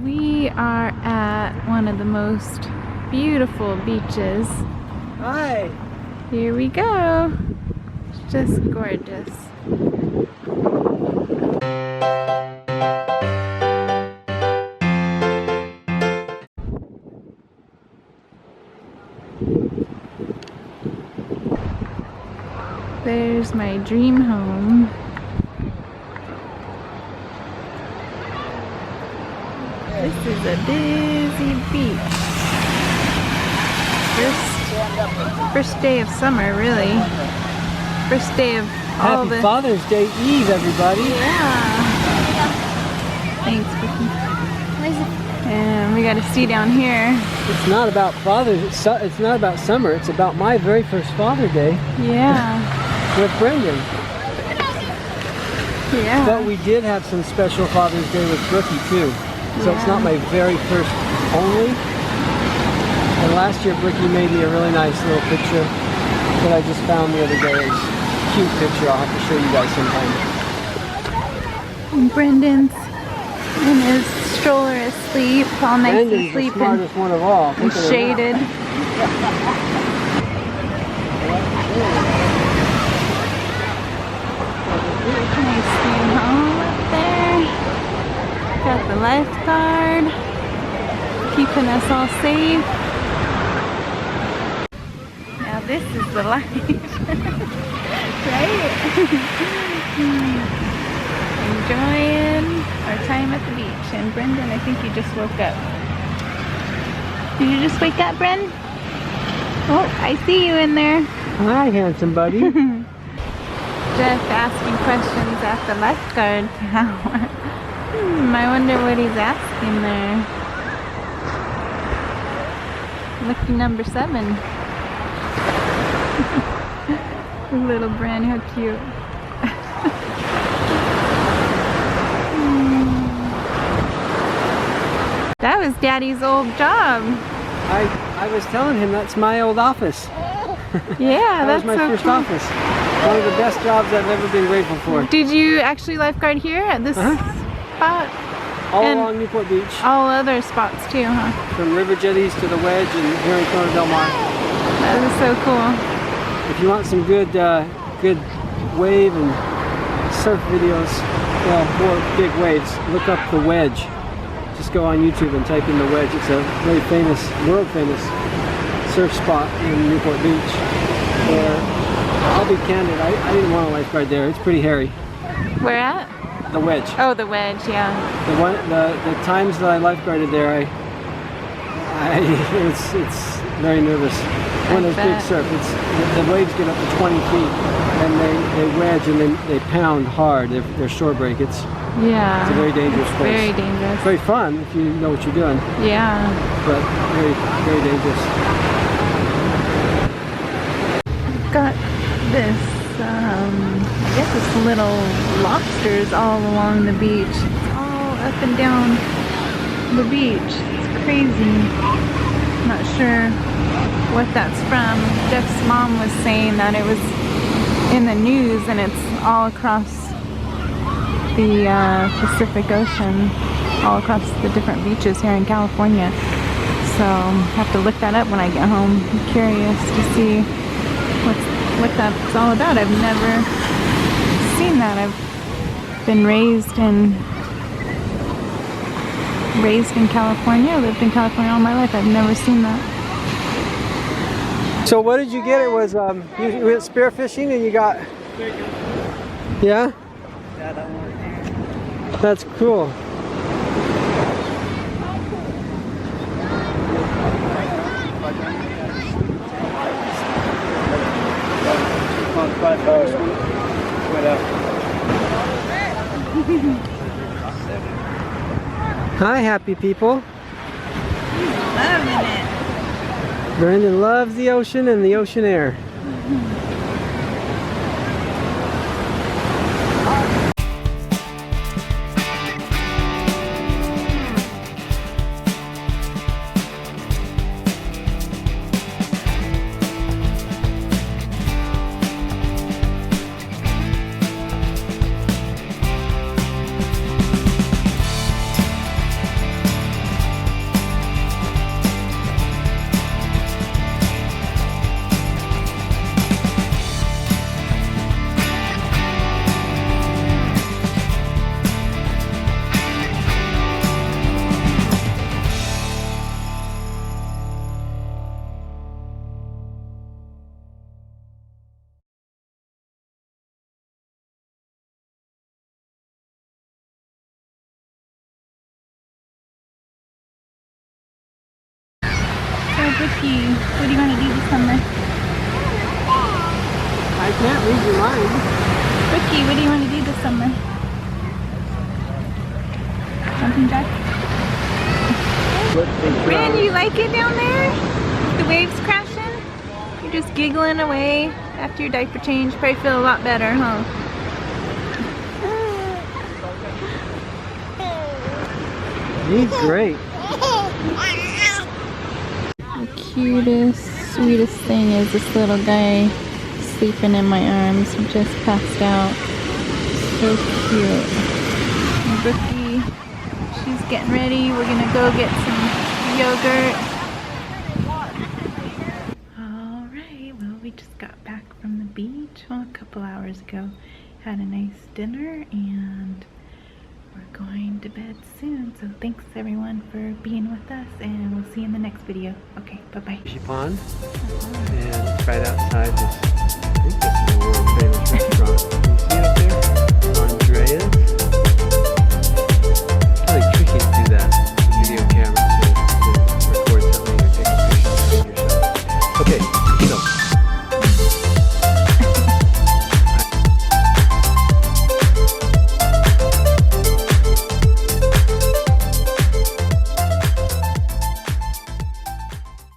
We are at one of the most beautiful beaches. Hi! Here we go. It's just gorgeous. There's my dream home. This is a busy beach. First day of summer, really. First day of all Happy Father's Day Eve, everybody. Yeah. Thanks, Vicky. And we got to see down here. It's not about it's not about summer. It's about my very first Father Day. Yeah. With Brendan. Yeah. But we did have some special Father's Day with Brookie too. So it's not my very first only. And last year Brookie made me a really nice little picture that I just found the other day. It's a cute picture. I'll have to show you guys sometime. And Brendan's in his stroller asleep, all nice and Brendan's sleeping. the smartest one of all. And shaded. Nice view home up there. Got the lifeguard keeping us all safe. Now this is the light. Right? Enjoying our time at the beach. And Brendan, I think you just woke up. Did you just wake up, Bren? Oh, I see you in there. Hi, handsome buddy. Just asking questions at the lifeguard tower. I wonder what he's asking there. Lucky number 7. Little Bren, how cute. That was Daddy's old job. I was telling him that's my old office. Yeah, that was that's my so first cool. office. One of the best jobs I've ever been grateful for. Did you actually lifeguard here at this spot? All And along Newport Beach. all other spots too, huh? From River Jetties to the Wedge and here in Corona Del Mar. That is so cool. If you want some good wave and surf videos, well, more big waves, look up the Wedge. Just go on YouTube and type in the Wedge. It's a very famous, world famous surf spot in Newport Beach. Where, I'll be candid, I didn't want to lifeguard there. It's pretty hairy. Where at? The Wedge. Oh, the Wedge, yeah. The times that I lifeguarded there, it's very nervous. When there's big surf, the waves get up to 20 feet, and they wedge and then they pound hard. They're shore break. It's a very dangerous place. Very dangerous. It's very fun if you know what you're doing. Yeah. But very, very dangerous. Got this, I guess it's little lobsters all along the beach. It's all up and down the beach. It's crazy. I'm not sure what that's from. Jeff's mom was saying that it was in the news and it's all across the Pacific Ocean, all across the different beaches here in California. So I'll have to look that up when I get home. I'm curious to see what that's all about. I've never seen that. I've been raised in California. Lived in California all my life. I've never seen that. So what did you get? It was you went spearfishing and you got. Yeah. Yeah, that one. That's cool. Hi, happy people. Loving it. Brendan loves the ocean and the ocean air. Brookie, what do you want to do this summer? I can't read your mind. Brookie, what do you want to do this summer? Jumping jack? Brandon, you like it down there? The waves crashing? You're just giggling away after your diaper change. Probably feel a lot better, huh? He's great. The cutest, sweetest thing is this little guy sleeping in my arms. He just passed out. So cute. And Brookie, she's getting ready. We're gonna go get some yogurt. Alright, well, we just got back from the beach, well, a couple hours ago. Had a nice dinner and we're going to bed soon. So thanks everyone for being with us, and we'll see you in the next video. Okay, bye-bye. Pond. And right outside this